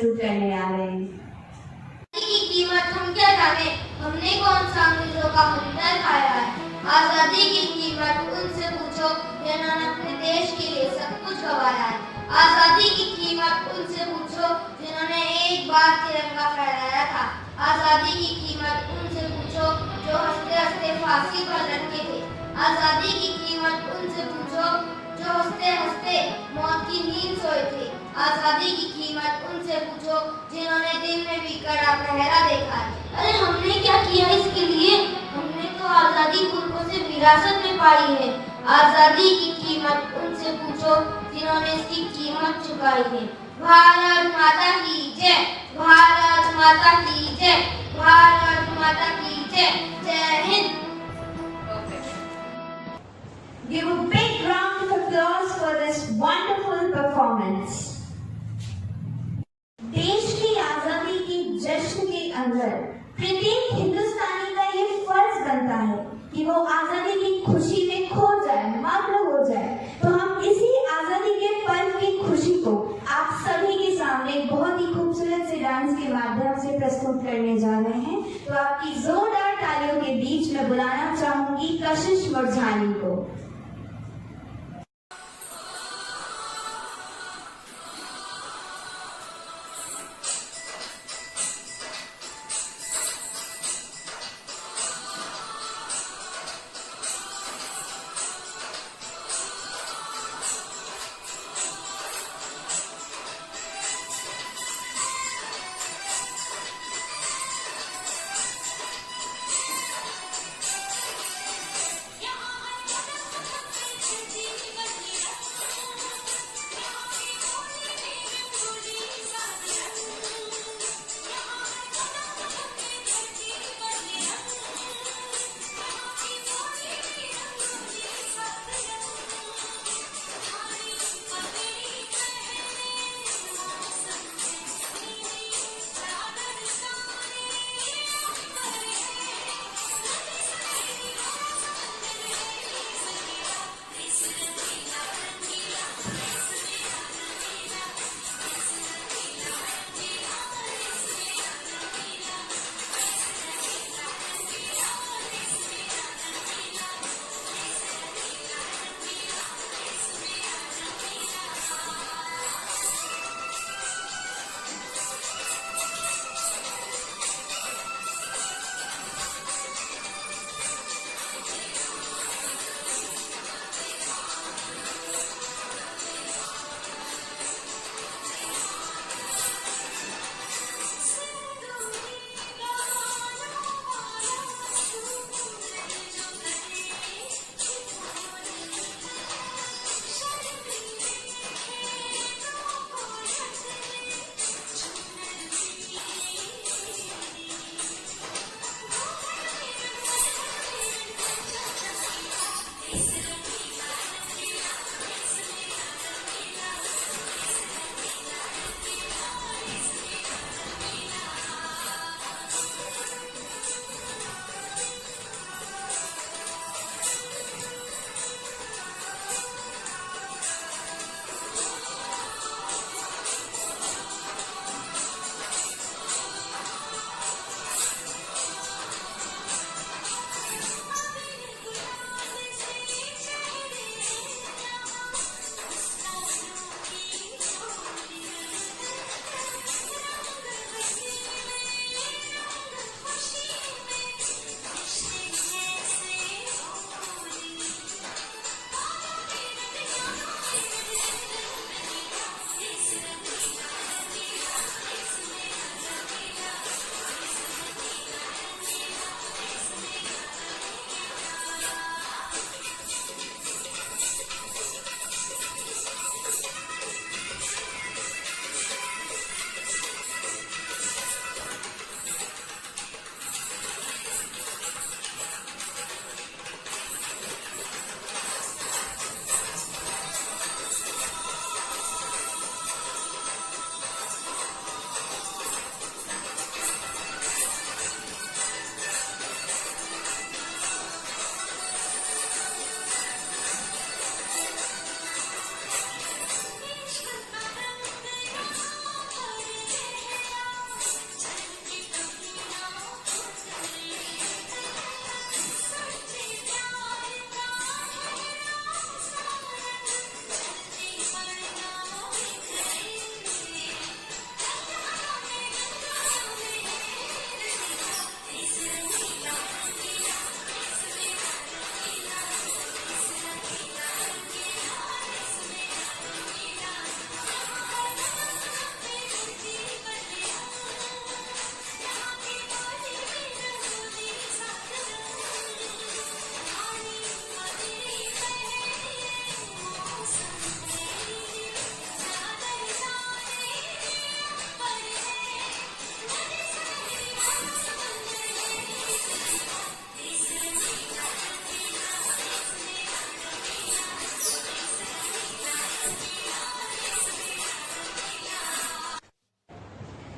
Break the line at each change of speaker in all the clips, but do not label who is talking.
प्रस्तुत करने आ रहे हैं।
की कीमत हम क्या जाने, हमने कौन सा अंग्रेजों का हथियार खाया है। आजादी की कीमत उनसे पूछो जिन्होंने अपने देश के लिए सब कुछ गंवाया है। आजादी की कीमत उनसे पूछो जिन्होंने एक बार तिरंगा फहराया था। आजादी की कीमत उनसे पूछो जो हंसते हंसते फांसी पर लटके थे। आजादी की कीमत उनसे पूछो जो हंसते हंसते मौत की नींद सोए थे। आजादी की कीमत उनसे पूछो जिन्होंने दिन में भी कड़ा पहरा देखा है। अरे हमने क्या किया इसके लिए, हमने तो आजादी पुरखों से विरासत में पाई है। आजादी की कीमत उनसे पूछो जिन्होंने इसकी कीमत चुकाई है। भारत माता की जय, भारत माता की जय, भारत माता की जय। जय Hind.
Give a big round of applause for this wonderful performance. देश की आजादी की जश्न के अंदर प्रत्येक हिंदुस्तानी का ये फर्ज बनता है कि वो आजादी की खुशी में खो जाए, मग्न हो जाए। तो हम इसी आजादी के पर्व की खुशी को आप सभी के सामने बहुत ही खूबसूरत से डांस के माध्यम से प्रस्तुत करने जा रहे हैं। तो आपकी जोरदार तालियों के बीच में बुलाना चाहूंगी कशिश मुरझानी को।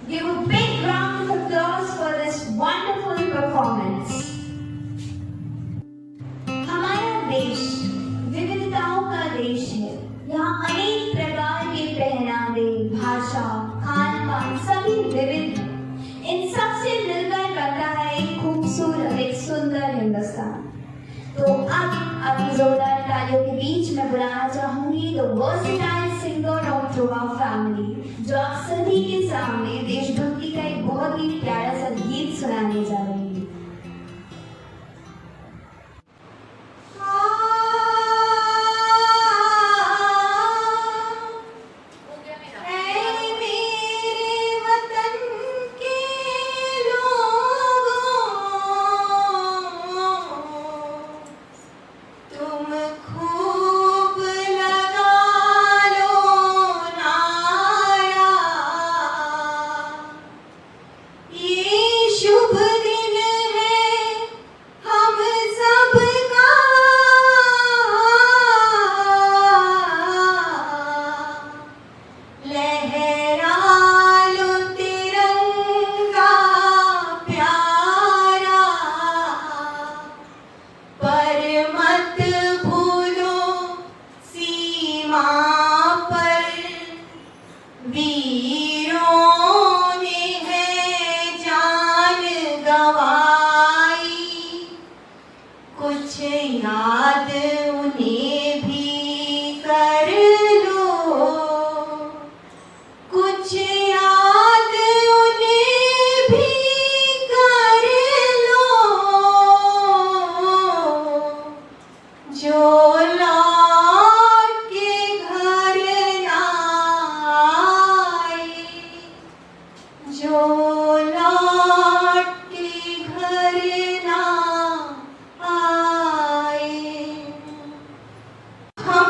Give a big round of applause for this wonderful performance. हमारा देश विविधताओं का देश है। यहाँ अनेक प्रकार के पहनावे, भाषा, खान-पान सभी विविध हैं। इन सबसे मिलकर बनता है एक खूबसूरत, एक सुंदर हिंदुस्तान। तो अब आपकी जोरदार तालियों के बीच मैं बुलाना चाहूंगी the versatile singer of Dhruva family, जो आप सभी के सामने देशभक्ति का एक बहुत ही प्यारा सा गीत सुनाने जा रही है।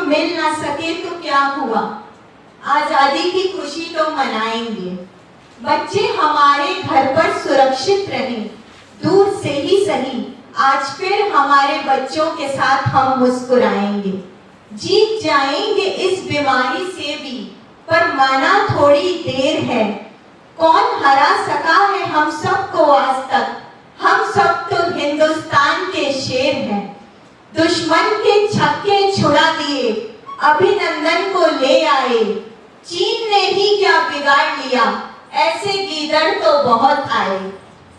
मिल ना सके तो क्या हुआ, आजादी की खुशी तो मनाएंगे। बच्चे हमारे घर पर सुरक्षित रहें, दूर से ही सही, आज फिर हमारे बच्चों के साथ हम मुस्कुराएंगे। जीत जाएंगे इस बीमारी से भी, पर माना थोड़ी देर है। कौन हरा सका है हम सबको आज तक, हम सब तो हिंदुस्तान के शेर हैं। दुश्मन के छक्के छुड़ा दिए, अभिनंदन को ले आए। चीन ने ही क्या बिगाड़ लिया, ऐसे गीदड़ तो बहुत आए।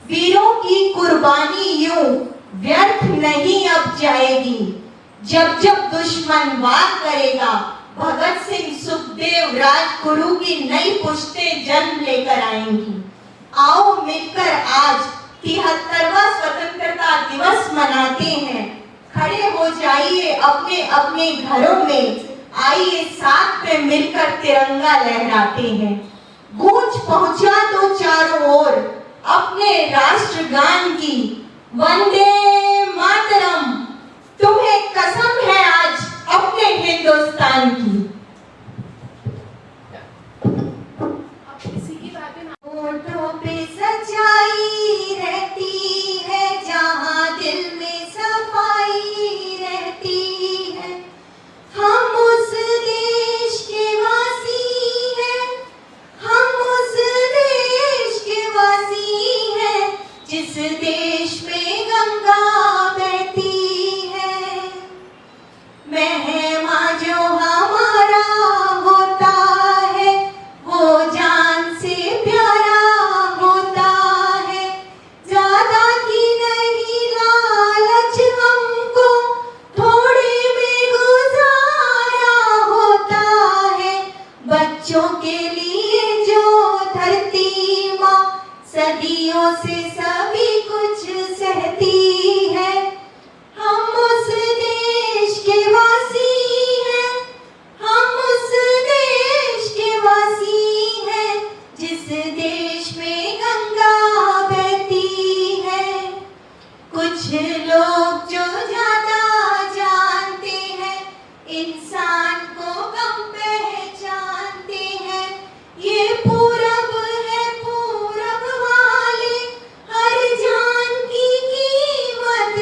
वीरों की कुर्बानी यूं व्यर्थ नहीं अब जाएगी, जब जब दुश्मन वार करेगा, भगत सिंह, सुखदेव, राजगुरु की नई पुश्तें जन्म लेकर आएंगी। आओ मिलकर आज 73वां स्वतंत्रता दिवस मनाते हैं। खड़े हो जाइए अपने अपने घरों में, आइए साथ में मिलकर तिरंगा लहराते हैं। गूंज पहुंचा दो चारों ओर अपने राष्ट्रगान की, वंदे मातरम। तुम्हें कसम है आज अपने हिंदुस्तान की। होठों पे सच्चाई रहती है, जहां दिल में सफाई रहती है। हम उस देश के वासी हैं, हम उस देश के वासी हैं, जिस देश में गंगा बहती है। मेहमा जो हमारा होता है, वो जान से प्यारा होता है। ज्यादा की नहीं लालच हमको, थोड़े में गुजारा होता है। बच्चों के लिए जो धरती माँ सदियों से सभी कुछ सहती है। हम उस देश के वासी हैं, हम उस देश के वासी हैं, जिस देश में गंगा बहती है। कुछ लोग जो ज्यादा जानते हैं, इंसान को कम पहचानते हैं। ये पूरब है, पूरब वाले हर जान की कीमत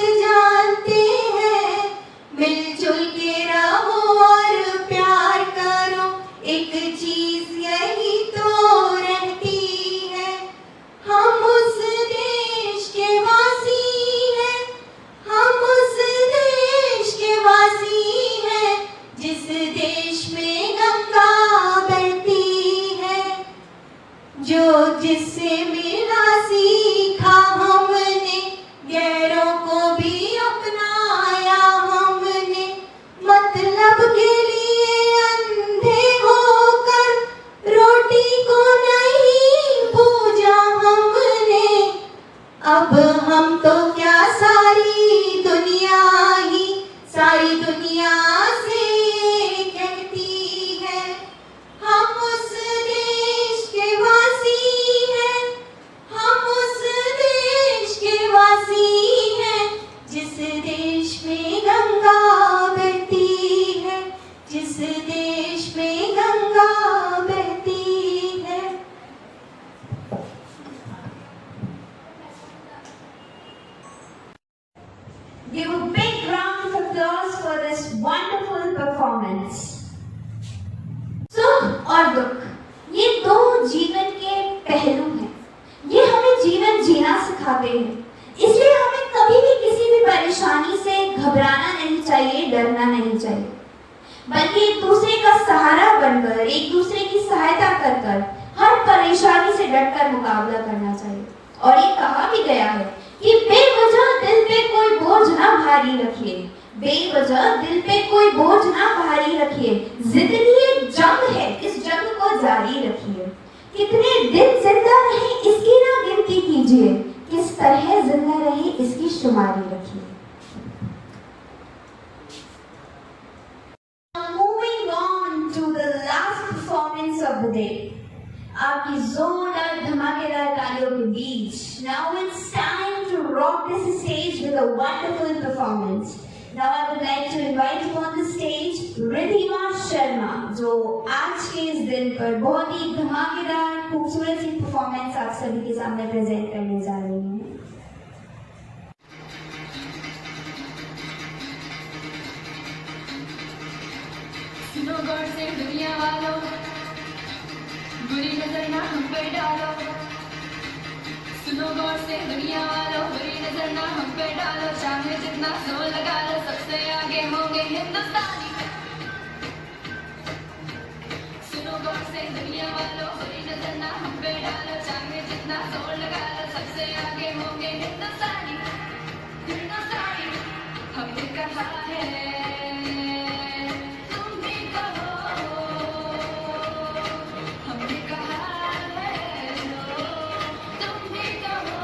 जो जिससे मिला सीखा हमने, गैरों को भी अपनाया हमने, मतलब के लिए अंधे होकर रोटी को नहीं पूजा हमने। अब हम तो क्या सारी दुनिया ही सारी दुनिया से कहती है, हम उस देश के वासी हैं, हम उस देश के वासी हैं, जिस देश में गंगा बहती है, जिस देश में गंगा बहती है।
Give a big round of applause for this wonderful performance. सुख और दुख, ये दो जीवन के पहलू हैं। ये हमें जीवन जीना सिखाते हैं। इसलिए हमें कभी भी किसी भी परेशानी से घबराना नहीं चाहिए, डरना नहीं चाहिए, बल्कि एक दूसरे का सहारा बनकर, एक दूसरे की सहायता कर कर हर परेशानी से डटकर मुकाबला करना चाहिए। और ये कहा भी गया है कि बेवजह दिल पे कोई बोझ ना भारी रखिए, बेवजह दिल पे कोई बोझ ना भारी रखिए, जिंदगी एक जंग है, इस जंग को जारी रखिए। कितने दिन जिंदा रहे इसकी ना गिनती कीजिए, किस तरह जिंदा रहे इसकी शुमारी रखिए। Moving on to the last performance of the day. आपकी जोरदार धमाकेदार तालियों के बीच, now it's time to rock this stage with a wonderful performance. Now I would like to invite upon the stage Riddhima Sharma, जो आज के इस दिन पर बहुत ही धमाकेदार खूबसूरत सी परफॉर्मेंस आप सभी के सामने प्रेजेंट करने जा रही हैं।
सुनो गौर से दुनिया वालों, बुरी नजर ना हम पे डालो। सुनो गौर से दुनिया वालों, बुरी नजर ना हम पे डालो। चाहे जितना जोर लगा लो, सबसे आगे होंगे हिंदुस्तानी। सुनो गौर से दुनिया वालों, बुरी नजर ना हम पे डालो। चाहे जितना जोर लगा लो, सबसे आगे होंगे हिंदुस्तानी। हिंदुस्तानी हमने कहा है, तुम भी कहो। हमने कहा है, तुम भी कहो।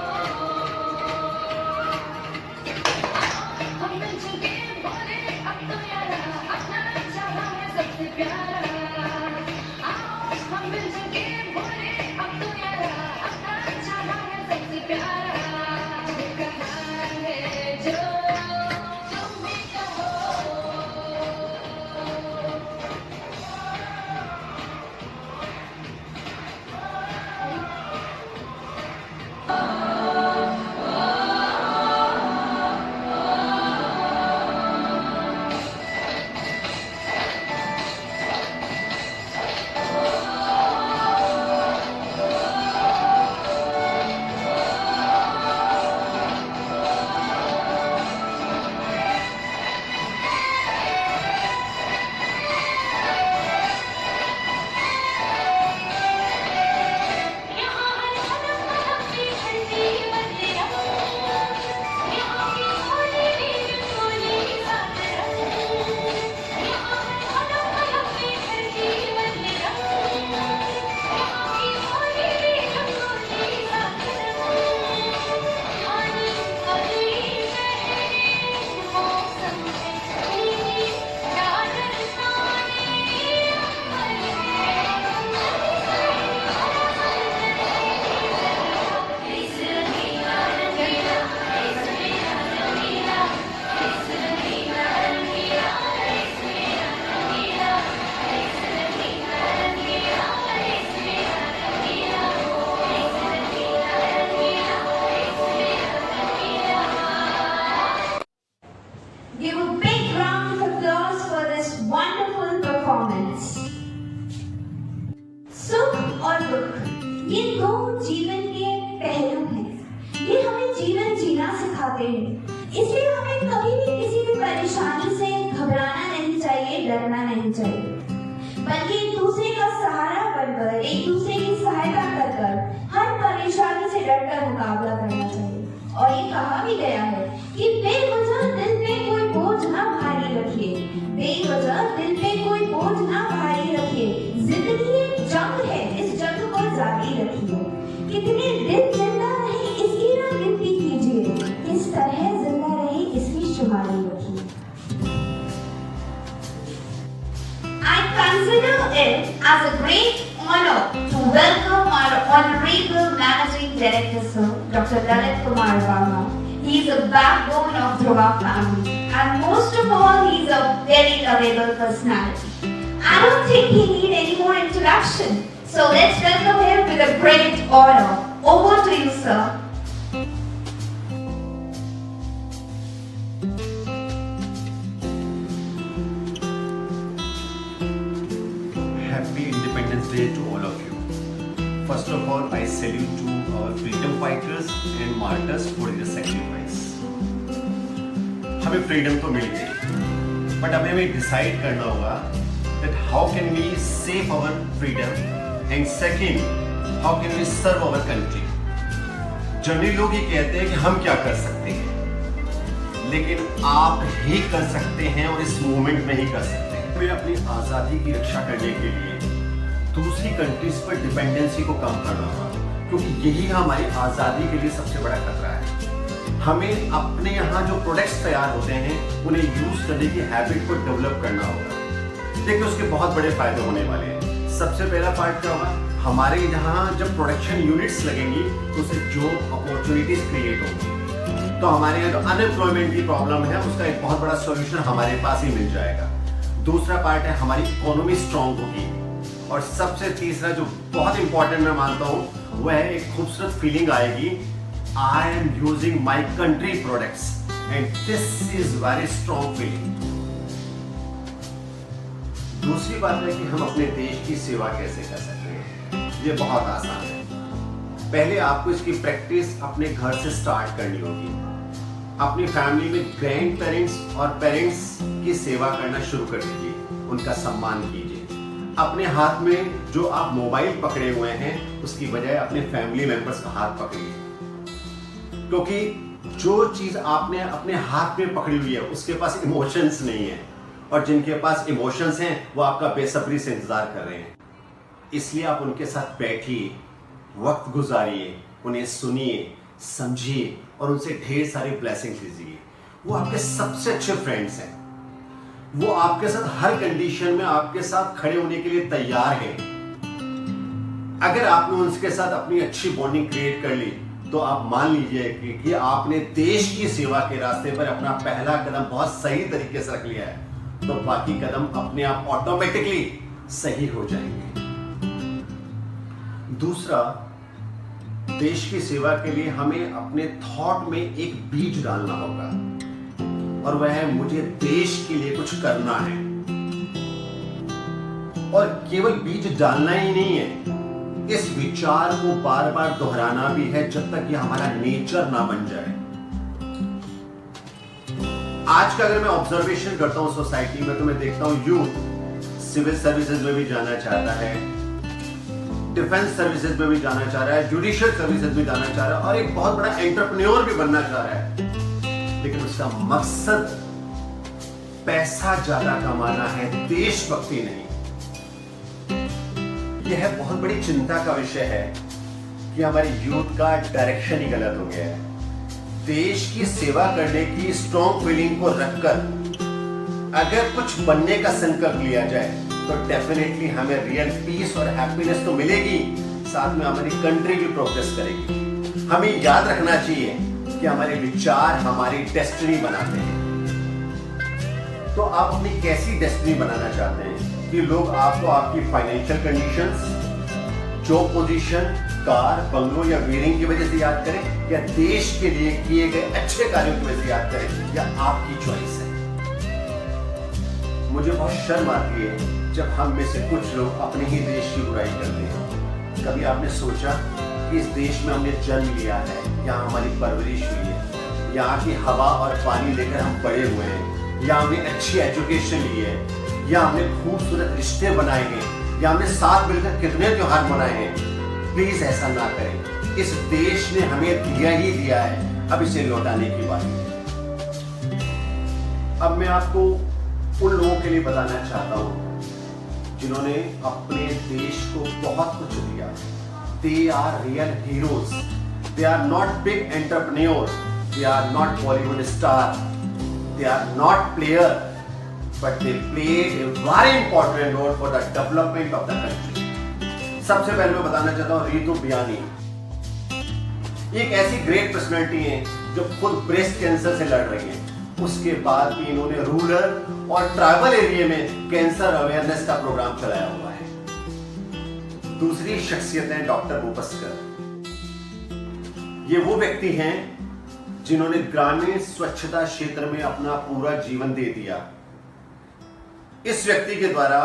हम मिल चुके बोले अब तो यारा, अपना चाहा है सबसे प्यारा। आओ हम मिल चुके बोले अब तो यारा, अपना चाहा है सबसे प्यारा। कहा है जो तुम भी कहो।
Give a big round of applause for this wonderful performance. सुख और दुख, ये दो जीवन के पहलू हैं। ये हमें जीवन जीना सिखाते हैं। इसलिए हमें कभी भी किसी भी परेशानी से घबराना नहीं चाहिए, डरना नहीं चाहिए, बल्कि एक दूसरे का सहारा बनकर, एक दूसरे की सहायता कर कर मुकाबला करना चाहिए। और ये कहा भी गया है कि बेवजह दिल पे कोई बोझ ना भारी रखिए, बेवजह दिल पे कोई बोझ ना भारी रखिए। जिंदगी एक जंग है, इस जंग को जारी रखिए। कितने दिन जिंदा रहे इसकी ना गिनती कीजिए, किस तरह जिंदा रहे इसकी शुमारी रखिए।
I consider it as a great honor to welcome our Honorable Managing Director, Sir, Dr. Lalit Kumar Verma. He is a backbone of Dhruva family, and most of all, he is a very lovable personality. I don't think he needs any more introduction. So let's welcome him with a great honor. Over to you, sir.
Happy Independence Day to all of you. First of all, I salute to our freedom fighters and martyrs for their sacrifice. हमें freedom तो मिल गई, but हमें decide करना होगा that how can we save our freedom and second, how can we serve our country. Generally लोग ये कहते हैं कि हम क्या कर सकते हैं, लेकिन आप ही कर सकते हैं और इस मोमेंट में ही कर सकते हैं। हमें अपनी आज़ादी की रक्षा करने के लिए दूसरी कंट्रीज पर डिपेंडेंसी को कम करना होगा, क्योंकि यही हमारी आज़ादी के लिए सबसे बड़ा खतरा है। हमें अपने यहाँ जो प्रोडक्ट्स तैयार होते हैं उन्हें यूज करने की हैबिट को डेवलप करना होगा। देखिए उसके बहुत बड़े फायदे होने वाले हैं। सबसे पहला पार्ट क्या होगा, हमारे यहाँ जब प्रोडक्शन यूनिट्स लगेंगी तो उससे जॉब अपॉर्चुनिटीज क्रिएट होंगी, तो हमारे यहाँ जो अनएम्प्लॉयमेंट की प्रॉब्लम है उसका एक बहुत बड़ा सॉल्यूशन हमारे पास ही मिल जाएगा। दूसरा पार्ट है हमारी इकोनॉमी स्ट्रांग होगी, और सबसे तीसरा जो बहुत इंपॉर्टेंट मैं मानता हूँ वह है एक खूबसूरत फीलिंग आएगी, I am using my country products and this is very strong feeling. दूसरी बात है कि हम अपने देश की सेवा कैसे कर सकते हैं। ये बहुत आसान है। पहले आपको इसकी प्रैक्टिस अपने घर से स्टार्ट करनी होगी। अपनी फैमिली में ग्रैंड पेरेंट्स और पेरेंट्स की सेवा करना शुरू कर दीजिए, उनका सम्मान कीजिए। अपने हाथ में जो आप मोबाइल पकड़े हुए हैं उसकी बजाय अपने फैमिली मेंबर्स का हाथ पकड़िए, क्योंकि जो चीज आपने अपने हाथ में पकड़ी हुई है उसके पास इमोशंस नहीं है, और जिनके पास इमोशंस हैं वो आपका बेसब्री से इंतजार कर रहे हैं। इसलिए आप उनके साथ बैठिए, वक्त गुजारिए, उन्हें सुनिए, समझिए और उनसे ढेर सारी ब्लेसिंग्स लीजिए। वो आपके सबसे अच्छे फ्रेंड्स हैं, वो आपके साथ हर कंडीशन में आपके साथ खड़े होने के लिए तैयार हैं। अगर आपने उनके साथ अपनी अच्छी बॉन्डिंग क्रिएट कर ली तो आप मान लीजिए कि आपने देश की सेवा के रास्ते पर अपना पहला कदम बहुत सही तरीके से रख लिया है, तो बाकी कदम अपने आप ऑटोमेटिकली सही हो जाएंगे। दूसरा, देश की सेवा के लिए हमें अपने थॉट में एक बीज डालना होगा, और वह है मुझे देश के लिए कुछ करना है। और केवल बीज डालना ही नहीं है, इस विचार को बार बार दोहराना भी है जब तक ये हमारा नेचर ना बन जाए। आज का अगर मैं ऑब्जर्वेशन करता हूं सोसाइटी में, तो मैं देखता हूं यूथ सिविल सर्विसेज में भी जाना चाहता है, डिफेंस सर्विसेज में भी जाना चाह रहा है, जुडिशियल सर्विसेज में जाना चाह रहा है, और एक बहुत बड़ा एंटरप्रेन्योर भी बनना चाह रहा है। लेकिन उसका मकसद पैसा ज्यादा कमाना है, देशभक्ति नहीं। यह बहुत बड़ी चिंता का विषय है कि हमारी यूथ का डायरेक्शन ही गलत हो गया है। देश की सेवा करने की स्ट्रॉन्ग फीलिंग को रखकर अगर कुछ बनने का संकल्प लिया जाए तो डेफिनेटली हमें रियल पीस और हैप्पीनेस तो मिलेगी, साथ में हमारी कंट्री भी प्रोग्रेस करेगी। हमें याद रखना चाहिए कि हमारे विचार हमारी डेस्टिनी बनाते हैं। तो आप अपनी कैसी डेस्टिनी बनाना चाहते हैं कि लोग आपको आपकी financial conditions, job position, car, bungalow या वेयरिंग की वजह से याद करें, या देश के लिए किए गए अच्छे कार्यों की वजह से याद करें, या आपकी चॉइस है। मुझे बहुत शर्म आती है जब हम में से कुछ लोग अपने ही देश की बुराई करते हैं। कभी आपने सोचा कि इस देश में हमने जन्म लिया है, यहाँ हमारी परवरिश हुई है, यहाँ की हवा और पानी लेकर हम बड़े हुए हैं, यहाँ हमने अच्छी एजुकेशन ली है, या हमने खूबसूरत रिश्ते बनाए हैं, या हमने साथ मिलकर कितने त्योहार मनाए हैं। प्लीज ऐसा ना करें। इस देश ने हमें दिया ही दिया है, अब इसे लौटाने की बारी है। अब मैं आपको उन लोगों के लिए बताना चाहता हूं जिन्होंने अपने देश को बहुत कुछ दिया। They are real heroes. They are not big entrepreneur, they are not Bollywood star, they are not player, but they played a very important role for the development of the country. सबसे पहले मैं बताना चाहता हूं रितु बियानी एक ऐसी ग्रेट पर्सनालिटी है जो खुद ब्रेस्ट कैंसर से लड़ रही है। उसके बाद भी इन्होंने रूरल और ट्राइबल एरिया में कैंसर अवेयरनेस का प्रोग्राम चलाया हुआ है। दूसरी शख्सियत है डॉक्टर बुपस्कर। ये वो व्यक्ति हैं जिन्होंने ग्रामीण स्वच्छता क्षेत्र में अपना पूरा जीवन दे दिया। इस व्यक्ति के द्वारा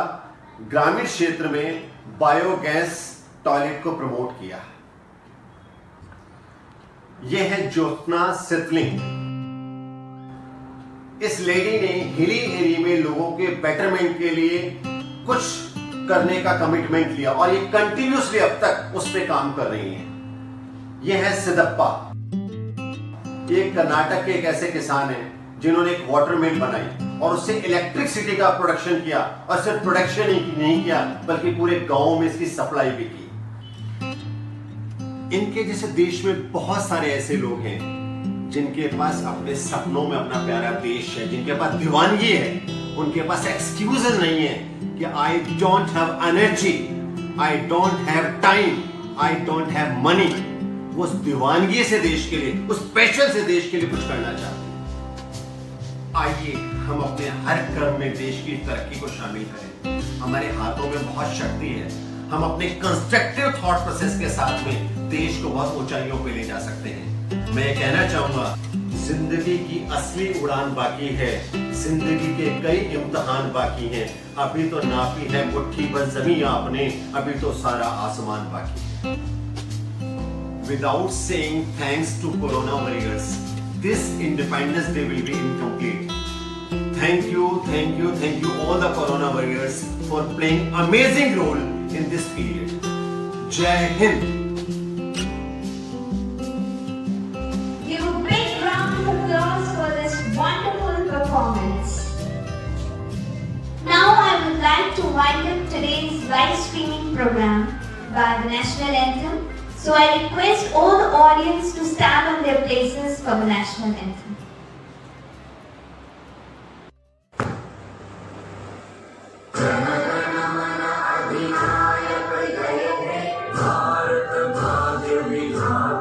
ग्रामीण क्षेत्र में बायोगैस टॉयलेट को प्रमोट किया। यह है ज्योत्ना सितलिंग। इस लेडी ने हिली एरिया में लोगों के बेटरमेंट के लिए कुछ करने का कमिटमेंट लिया और ये कंटिन्यूसली अब तक उस पर काम कर रही हैं। यह है सिद्धप्पा। ये कर्नाटक के एक ऐसे किसान हैं जिन्होंने एक वाटर मिल बनाई और उससे इलेक्ट्रिसिटी का प्रोडक्शन किया, और सिर्फ प्रोडक्शन ही नहीं किया बल्कि पूरे गांव में इसकी सप्लाई भी की। इनके जैसे देश में बहुत सारे ऐसे लोग हैं जिनके पास अपने सपनों में अपना प्यारा देश है, जिनके पास दीवानगी है, उनके पास एक्सक्यूजेस नहीं है कि I don't have energy, I don't have time, I don't have money. वो उस दीवानगी से देश के लिए, उस पैशन से देश के लिए कुछ करना चाहते हैं। आइए हम अपने हर कर्म में देश की तरक्की को शामिल करें। हमारे हाथों में बहुत शक्ति है। हम अपने कंस्ट्रक्टिव थॉट प्रोसेस के साथ में देश को बहुत ऊंचाइयों पे ले जा सकते हैं। मैं कहना चाहूंगा, जिंदगी की असली उड़ान बाकी है, जिंदगी के कई इम्तिहान बाकी हैं। अभी तो नापी है मुट्ठी भर ज़मीं आपने, अभी तो सारा आसमान बाकी है। Without saying thanks to Corona warriors, this Independence Day will be incomplete. Thank you, thank you, thank you all the Corona warriors for playing amazing role in this period. Jai Hind.
Give a big round of applause for this wonderful performance. Now I would like to wind up today's live streaming program by the national anthem. So I request all the audience to stand on their places for the national anthem.
Bharat भाग्य विधाता